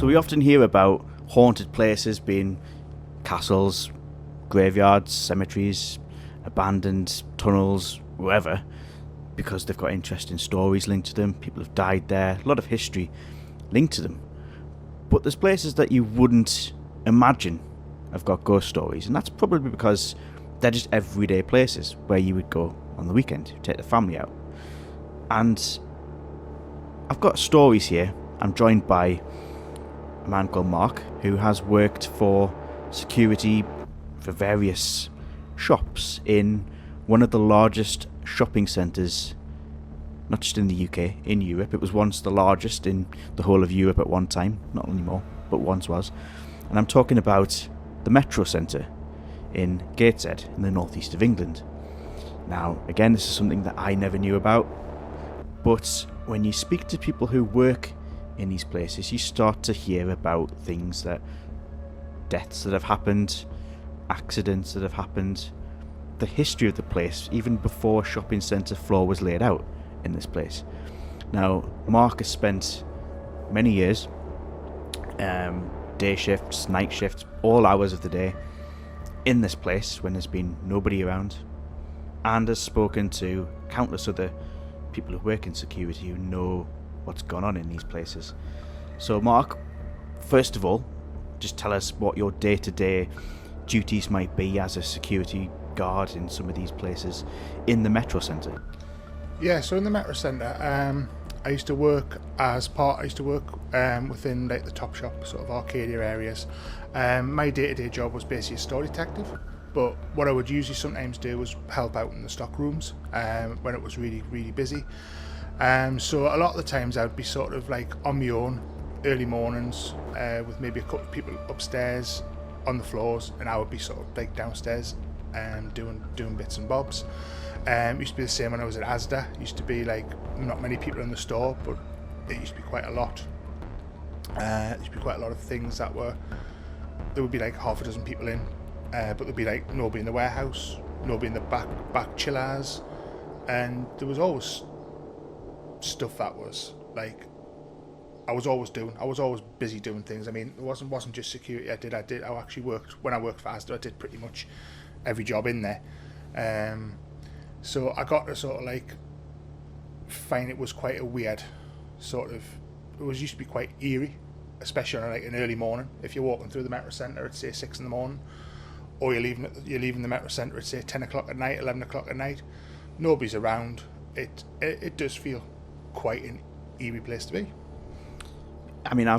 So we often hear about haunted places being castles, graveyards, cemeteries, abandoned tunnels, wherever, because they've got interesting stories linked to them. People have died there, a lot of history linked to them. But there's places that you wouldn't imagine have got ghost stories, and that's probably because they're just everyday places where you would go on the weekend, take the family out. And I've got stories here. I'm joined by a man called Mark, who has worked for security for various shops in one of the largest shopping centres, not just in the UK, in Europe. It was once the largest in the whole of Europe at one time, not anymore, but once was. And I'm talking about the Metrocentre in Gateshead in the northeast of England. Now, again, this is something that I never knew about, but when you speak to people who work in these places, you start to hear about things that deaths that have happened, accidents that have happened, the history of the place, even before shopping centre floor was laid out in this place. Now, Mark has spent many years, day shifts, night shifts, all hours of the day, in this place when there's been nobody around, and has spoken to countless other people who work in security who know what's gone on in these places. So Mark, first of all, just tell us what your day-to-day duties might be as a security guard in some of these places in the Metrocentre. Yeah, so in the Metrocentre, I used to work within like the top shop, sort of Arcadia areas. My day-to-day job was basically a store detective, but what I would usually sometimes do was help out in the stock rooms when it was really, really busy. So a lot of the times I would be sort of like on my own, early mornings, with maybe a couple of people upstairs on the floors, and I would be sort of like downstairs doing bits and bobs. Used to be the same when I was at Asda. Used to be like not many people in the store, but it used to be quite a lot. There used to be quite a lot of things there would be like half a dozen people in, but there'd be like nobody in the warehouse, nobody in the back chillers, and there was always stuff that was like I was always busy doing things. I mean, it wasn't just security. I actually worked when I worked for Asda. I did pretty much every job in there. So I got to sort of like find it was quite a weird sort of. It used to be quite eerie, especially on like an early morning. If you're walking through the Metrocentre at say 6 a.m, or you're leaving the Metrocentre at say 10 o'clock at night, 11 o'clock at night, nobody's around. It does feel quite an eerie place to be. I mean,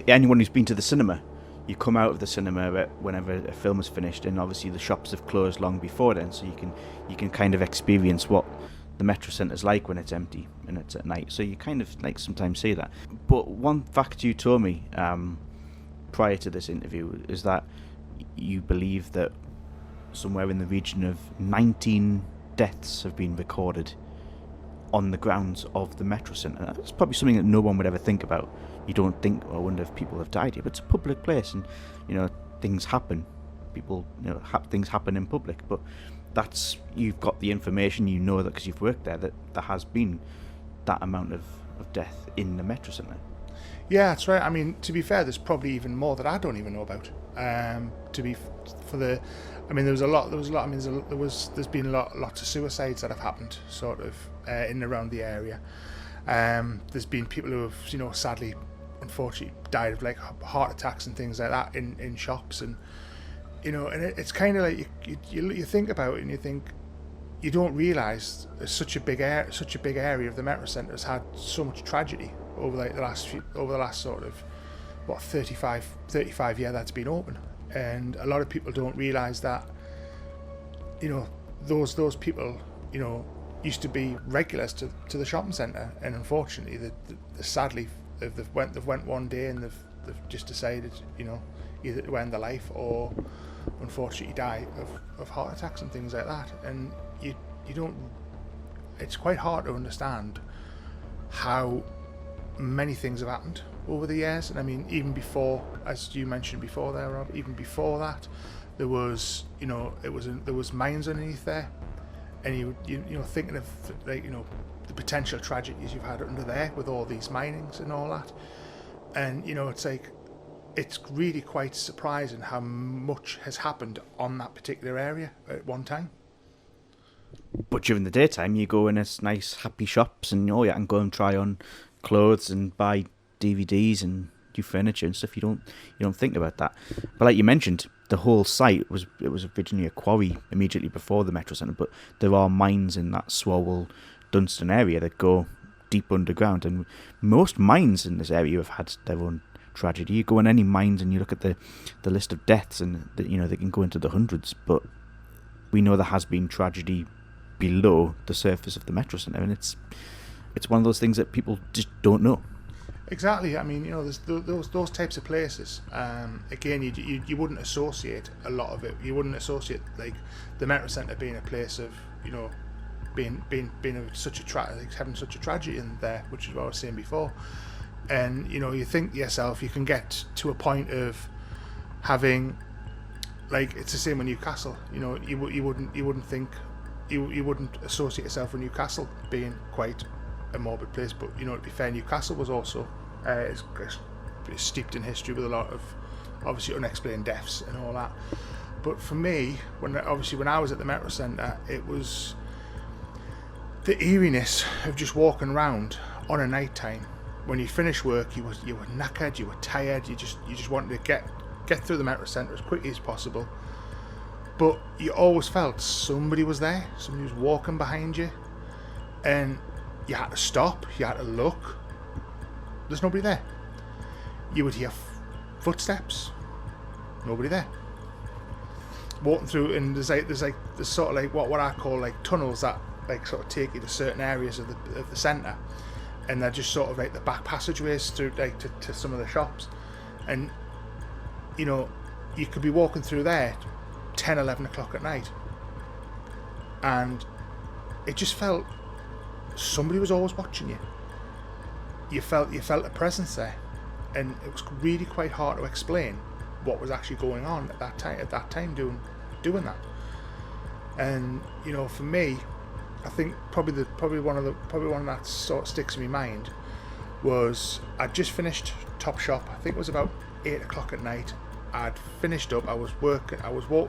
anyone who's been to the cinema, you come out of the cinema whenever a film is finished, and obviously the shops have closed long before then, so you can kind of experience what the Metrocentre like when it's empty and it's at night. So you kind of like sometimes see that. But one fact you told me prior to this interview is that you believe that somewhere in the region of 19 deaths have been recorded on the grounds of the Metrocentre. That's probably something that no one would ever think about. You don't think, I wonder if people have died here, but it's a public place, and things happen. People, things happen in public, but you've got the information, that because you've worked there, that there has been that amount of death in the Metrocentre. Yeah, that's right. I mean, to be fair, there's probably even more that I don't even know about. There's been lots of suicides that have happened, sort of in and around the area. There's been people who have, sadly, unfortunately, died of like heart attacks and things like that in shops, and it's kind of like you think about it and you think you don't realise such a big area of the Metrocentre has had so much tragedy over the last sort of 35 years that's been open, and a lot of people don't realise that those people used to be regulars to the shopping centre, and unfortunately sadly they've went one day and they've just decided either to end their life or unfortunately die of heart attacks and things like that. And you don't, it's quite hard to understand how many things have happened over the years. And I mean, even before, as you mentioned before there, Rob, even before that, there was there was mines underneath there, and you thinking of like the potential tragedies you've had under there with all these minings and all that. And it's like, it's really quite surprising how much has happened on that particular area at one time. But during the daytime, you go in nice, happy shops, and you can go and try on clothes and buy DVDs and do furniture and stuff. You don't think about that. But like you mentioned, the whole site was originally a quarry immediately before the Metrocentre. But there are mines in that Swalwell Dunstan area that go deep underground, and most mines in this area have had their own tragedy. You go in any mines and you look at the list of deaths, and they can go into the hundreds. But we know there has been tragedy below the surface of the Metrocentre, and it's one of those things that people just don't know. Exactly. I mean, there's those types of places. Again, you wouldn't associate a lot of it. You wouldn't associate like the Metrocentre being a place of being such a having such a tragedy in there, which is what I was saying before. And you think to yourself, you can get to a point of having, like, it's the same with Newcastle. You wouldn't think. You wouldn't associate yourself with Newcastle being quite a morbid place, but to be fair, Newcastle was also is steeped in history with a lot of obviously unexplained deaths and all that. But for me, when I was at the Metrocentre, it was the eeriness of just walking around on a night time. When you finish work, you were knackered, you were tired, you just wanted to get through the Metrocentre as quickly as possible. But you always felt somebody was there, somebody was walking behind you, and you had to stop, you had to look. There's nobody there. You would hear footsteps, nobody there. Walking through, and there's sort of like what I call like tunnels that like sort of take you to certain areas of the centre, and they're just sort of like the back passageways through like to some of the shops, and you could be walking through there 10, 11 o'clock at night, and it just felt somebody was always watching you. You felt a presence there, and it was really quite hard to explain what was actually going on at that time doing that. And for me, I think probably one that sort of sticks in my mind was I'd just finished Topshop. I think it was about 8 o'clock at night. I'd finished up, I was walking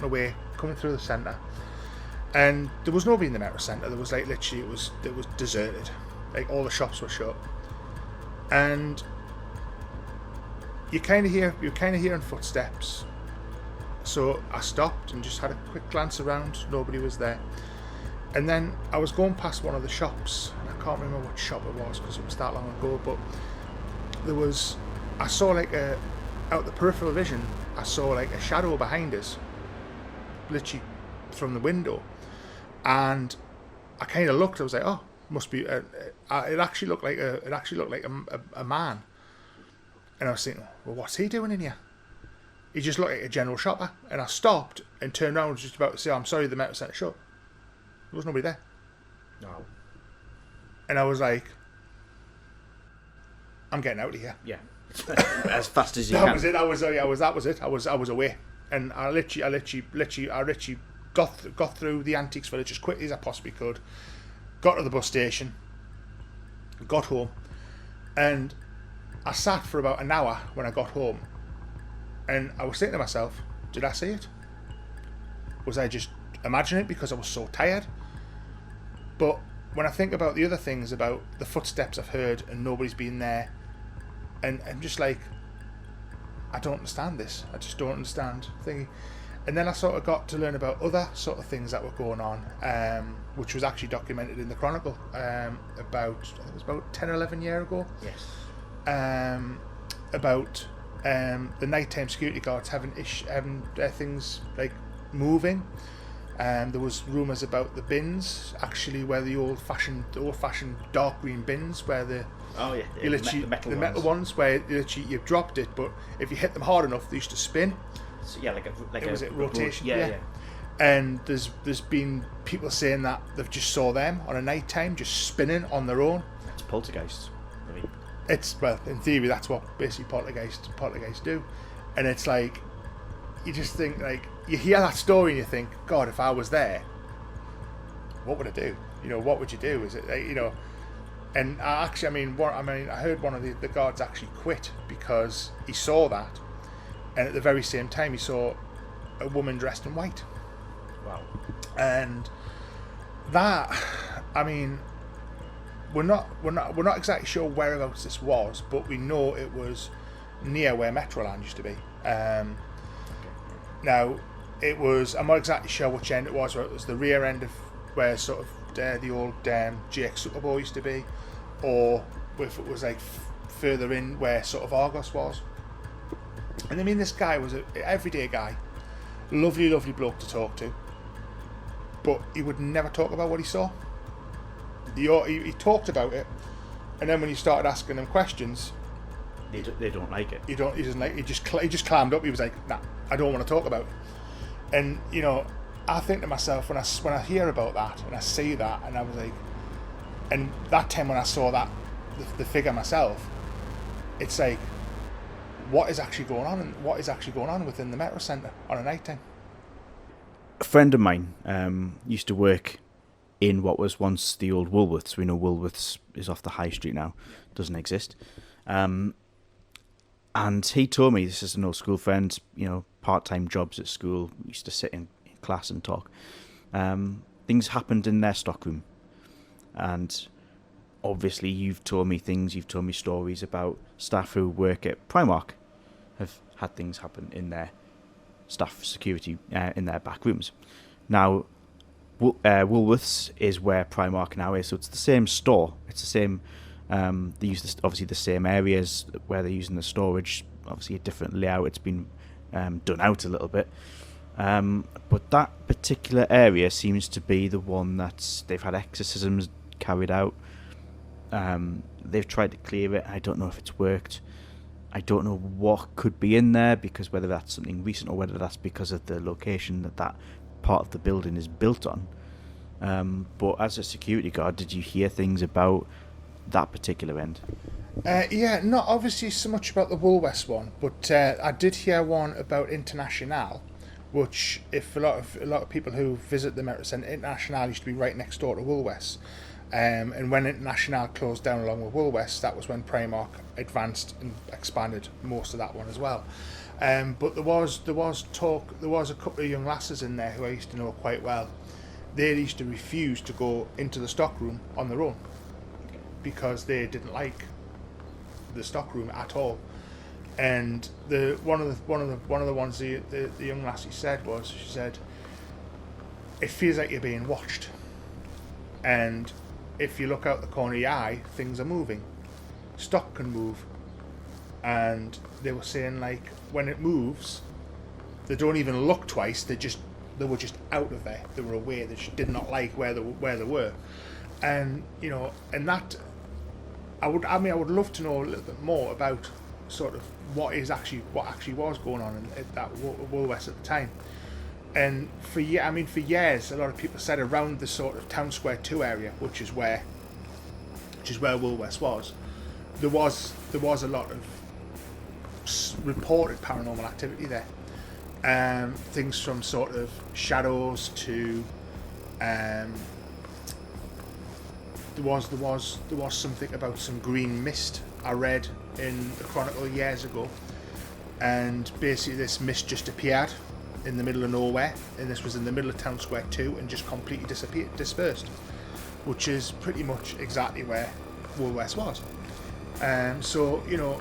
away, coming through the centre, and there was nobody in the Metrocentre. There was like literally it was deserted. Like all the shops were shut. And you're hearing footsteps. So I stopped and just had a quick glance around, nobody was there. And then I was going past one of the shops, and I can't remember what shop it was because it was that long ago, but I saw like out the peripheral vision, I saw like a shadow behind us, literally from the window, and I kind of looked. I was like, "Oh, must be." It actually looked like a man, and I was thinking, "Well, what's he doing in here?" He just looked like a general shopper, and I stopped and turned around, and was just about to say, "I'm sorry, the Metrocentre shut." There was nobody there. No. And I was like, "I'm getting out of here." Yeah. As fast as you that can. Was it. That was it. I was away, and I literally got through the Antiques Village as quickly as I possibly could. Got to the bus station, got home, and I sat for about an hour when I got home, and I was thinking to myself, did I see it? Was I just imagining it because I was so tired? But when I think about the other things, about the footsteps I've heard and nobody's been there, and I'm just like, I don't understand this. I just don't understand thingy. And then I sort of got to learn about other sort of things that were going on, which was actually documented in the Chronicle I think it was about 10 or 11 years ago. Yes. About the nighttime security guards having things like moving. There was rumours about the bins, actually, where the old-fashioned dark green bins, where the the metal ones, where you've dropped it, but if you hit them hard enough, they used to spin. So, yeah, like a rotation? Yeah. And there's been people saying that they've just saw them on a night time just spinning on their own. It's poltergeists. I mean, in theory, that's what basically poltergeists do. And it's like, you just think, like, you hear that story and you think, God, if I was there, what would I do? What would you do? Is it like, And I heard one of the guards actually quit because he saw that, and at the very same time he saw a woman dressed in white. Wow. And that, I mean, we're not exactly sure whereabouts this was, but we know it was near where Metroland used to be. Now, it was, I'm not exactly sure which end it was. Whether it was the rear end of where sort of the old GX Superboy used to be, or if it was like further in where sort of Argos was. And I mean, this guy was an everyday guy, lovely bloke to talk to, but he would never talk about what he saw. He talked about it, and then when you started asking him questions, they don't like it. He doesn't like. He just clammed up. He was like, "Nah, I don't want to talk about it." And you know, I think to myself when I hear about that and I see that, and I was like, and that time when I saw that the figure myself, it's like, what is actually going on? And what is actually going on within the Metrocentre on a night time? A friend of mine used to work in what was once the old Woolworths. We know Woolworths is off the high street now, doesn't exist. And he told me, this is an old school friend, you know, part-time jobs at school, we used to sit in class and talk. Things happened in their stockroom. And obviously you've told me stories about staff who work at Primark have had things happen in their staff security, in their back rooms. Now, Woolworths is where Primark now is, so it's the same store. It's the same. They use obviously the same areas where they're using the storage. Obviously, a different layout. It's been done out a little bit, but that particular area seems to be the one that they've had exorcisms carried out. They've tried to clear it. I don't know if it's worked. I don't know what could be in there, because whether that's something recent or whether that's because of the location that part of the building is built on. But as a security guard, did you hear things about that particular end? Yeah, not obviously so much about the Woolworths one, but I did hear one about Internationale, which, if a lot of people who visit the Metrocentre, Internationale used to be right next door to Woolworths. And when Internationale closed down along with Woolworths, that was when Primark advanced and expanded most of that one as well. But there was talk. There was a couple of young lasses in there who I used to know quite well. They used to refuse to go into the stockroom on their own because they didn't like the stockroom at all. And one of the ones the young lassie said was, she said, it feels like you're being watched, and if you look out the corner of your eye, things are moving. Stock can move. And they were saying, like, when it moves, they don't even look twice. They were just out of there. They were aware. They just did not like where they were. And you know, and that I would love to know a little bit more about sort of what actually was going on at that Woolworths at the time. And for years, a lot of people said around the sort of Town Square 2 area, which is where Woolworths was, there was a lot of reported paranormal activity there. Things from sort of shadows to there was something about some green mist I read in the Chronicle years ago, and basically this mist just appeared in the middle of nowhere, and this was in the middle of Town Square 2 and just completely dispersed, which is pretty much exactly where Woolworths was. So, you know,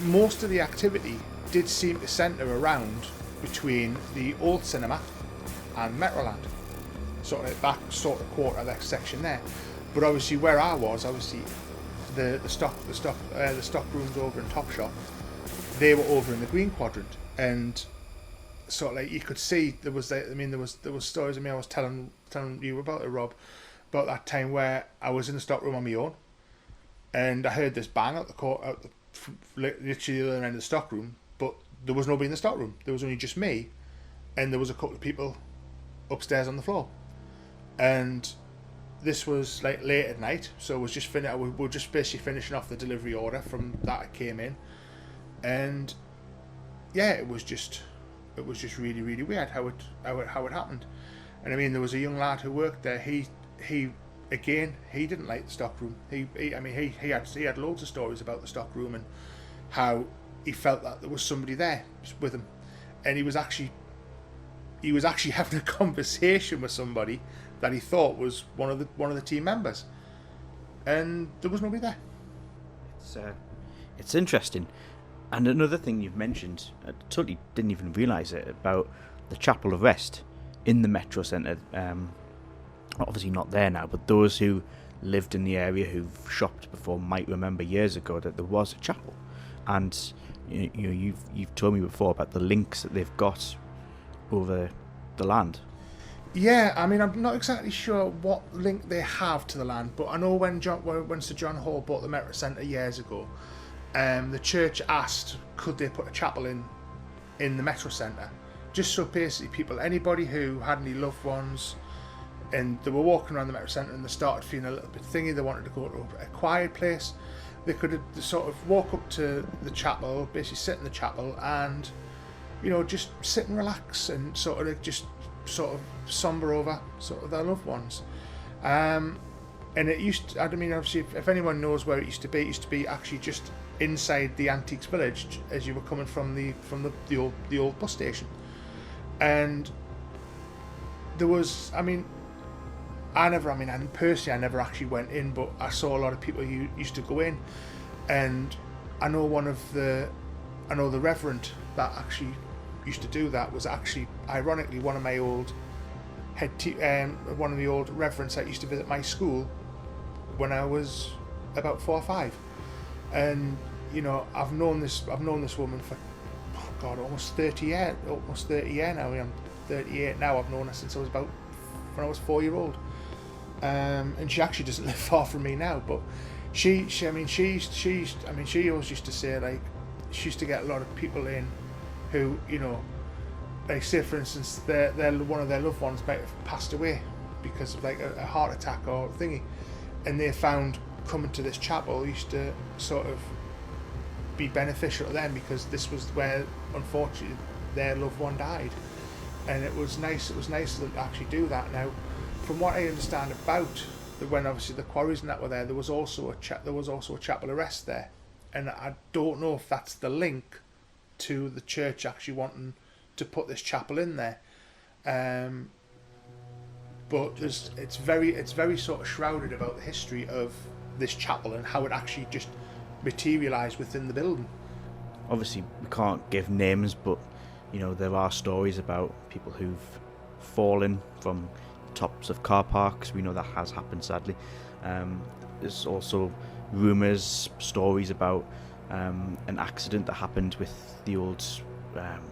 most of the activity did seem to centre around between the old cinema and Metroland, sort of that sort of quarter, that section there. But obviously where I was, obviously the stock rooms over in Topshop, they were over in the green quadrant, and sort of like you could see there was stories. I was telling you about it, Rob, about that time where I was in the stock room on my own, and I heard this bang out literally the other end of the stock room, but there was nobody in the stock room. There was only just me, and there was a couple of people upstairs on the floor, and this was like late at night, so we were just basically finishing off the delivery order from that I came in, and yeah, it was just really, really weird how it happened. And I mean, there was a young lad who worked there. He again, he didn't like the stockroom. He had loads of stories about the stockroom and how he felt that there was somebody there with him, and he was actually having a conversation with somebody that he thought was one of the team members, and there was nobody there. It's interesting. And another thing you've mentioned, I totally didn't even realise it, about the Chapel of Rest in the Metrocentre. Obviously not there now, but those who lived in the area, who've shopped before, might remember years ago that there was a chapel. And you've told me before about the links that they've got over the land. Yeah, I mean, I'm not exactly sure what link they have to the land, but I know when Sir John Hall bought the Metrocentre years ago, the church asked could they put a chapel in the Metrocentre, just so basically anybody who had any loved ones and they were walking around the Metrocentre and they started feeling a little bit thingy, they wanted to go to a quiet place, they could sort of walk up to the chapel, basically sit in the chapel and, just sit and relax and sort of somber over sort of their loved ones. And it used to, obviously, if anyone knows where it used to be actually just inside the Antiques Village as you were coming from the old bus station. And there was, I personally never actually went in, but I saw a lot of people who used to go in, and I know the reverend that actually used to do that was actually, ironically, one of my old one of the old reverends that used to visit my school when I was about 4 or 5, and I've known this woman for almost 30 years now. I'm 38 now. I've known her since I was when I was 4-year-old, and she actually doesn't live far from me now. But she always used to say, like, she used to get a lot of people in who, like, say for instance, their one of their loved ones might have passed away because of like a heart attack or thingy, and they found coming to this chapel used to sort of be beneficial to them because this was where unfortunately their loved one died, and it was nice to actually do that. Now, from what I understand about when obviously the quarries and that were there was also a chapel of rest there, and I don't know if that's the link to the church actually wanting to put this chapel in there, but it's very sort of shrouded about the history of this chapel and how it actually just materialised within the building. Obviously we can't give names, but there are stories about people who've fallen from tops of car parks. We know that has happened, sadly. There's also rumours, stories about an accident that happened with the old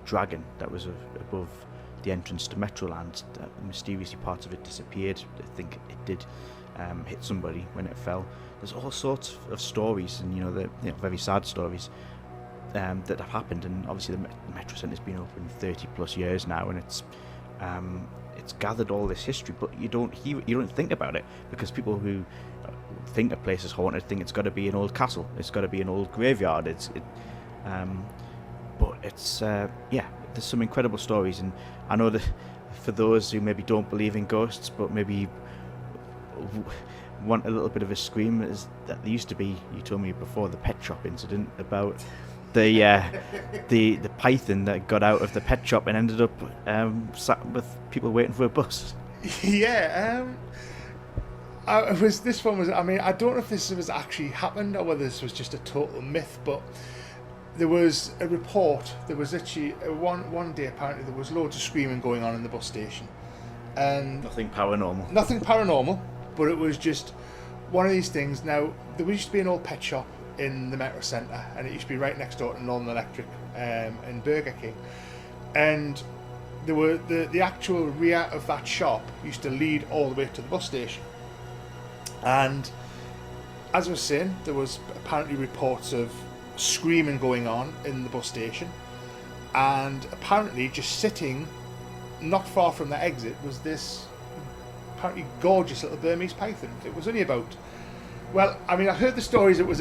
dragon that was above the entrance to Metroland. Mysteriously, part of it disappeared. I think it did hit somebody when it fell. There's all sorts of stories, and the very sad stories that have happened. And obviously, the Metrocentre has been open 30 plus years now, and it's gathered all this history. But you don't think about it, because people who think a place is haunted think it's got to be an old castle, it's got to be an old graveyard. But it's there's some incredible stories, and I know that for those who maybe don't believe in ghosts, but maybe want a little bit of a scream, is that there used to be, you told me before, the pet shop incident about the python that got out of the pet shop and ended up sat with people waiting for a bus. Yeah, I don't know if this was actually happened or whether this was just a total myth, but there was a report. There was actually one day apparently there was loads of screaming going on in the bus station, and Nothing paranormal, but it was just one of these things. Now, there used to be an old pet shop in the Metrocentre, and it used to be right next door to Northern Electric and Burger King, and there were the actual rear of that shop used to lead all the way to the bus station. And as I was saying, there was apparently reports of screaming going on in the bus station, and apparently just sitting not far from the exit was this apparently gorgeous little Burmese python. It was only about, I heard the stories it was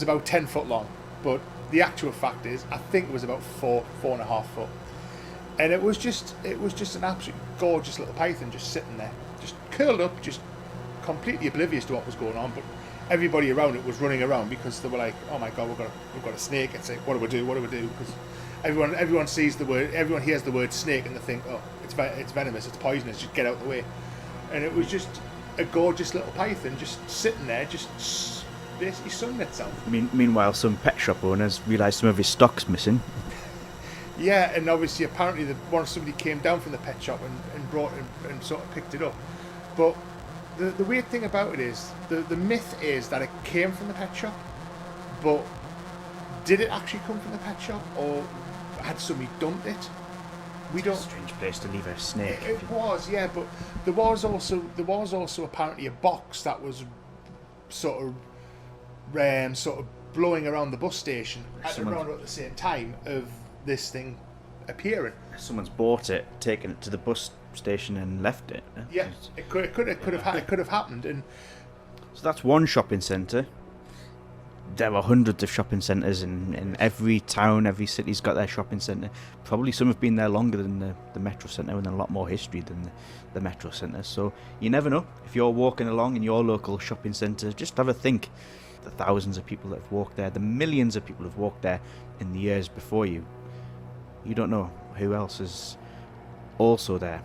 about 10 foot long, but the actual fact is I think it was about 4.5 foot, and it was just an absolute gorgeous little python just sitting there, just curled up, just completely oblivious to what was going on, but everybody around it was running around because they were like, "Oh my god, we've got a snake!" It's like, "What do we do? What do we do?" Because everyone sees the word, everyone hears the word snake, and they think, "Oh, it's venomous, it's poisonous, just get out of the way." And it was just a gorgeous little python just sitting there, just basically sunning itself. Meanwhile, some pet shop owners realise some of his stock's missing. Yeah, and obviously, apparently, somebody came down from the pet shop and brought it and sort of picked it up. But the weird thing about it is, the myth is that it came from the pet shop, but did it actually come from the pet shop, or had somebody dumped it? We don't. It's a strange place to leave a snake. It was, yeah, but there was also apparently a box that was sort of blowing around the bus station around at the same time of this thing appearing. Someone's bought it, taken it to the bus station, and left it. Yeah, it could have happened, and so that's one shopping centre. There are hundreds of shopping centres in every town, every city's got their shopping centre. Probably some have been there longer than the Metrocentre, and a lot more history than the Metrocentre. So you never know. If you're walking along in your local shopping centre, just have a think. The thousands of people that have walked there, the millions of people who have walked there in the years before you. You don't know who else is also there.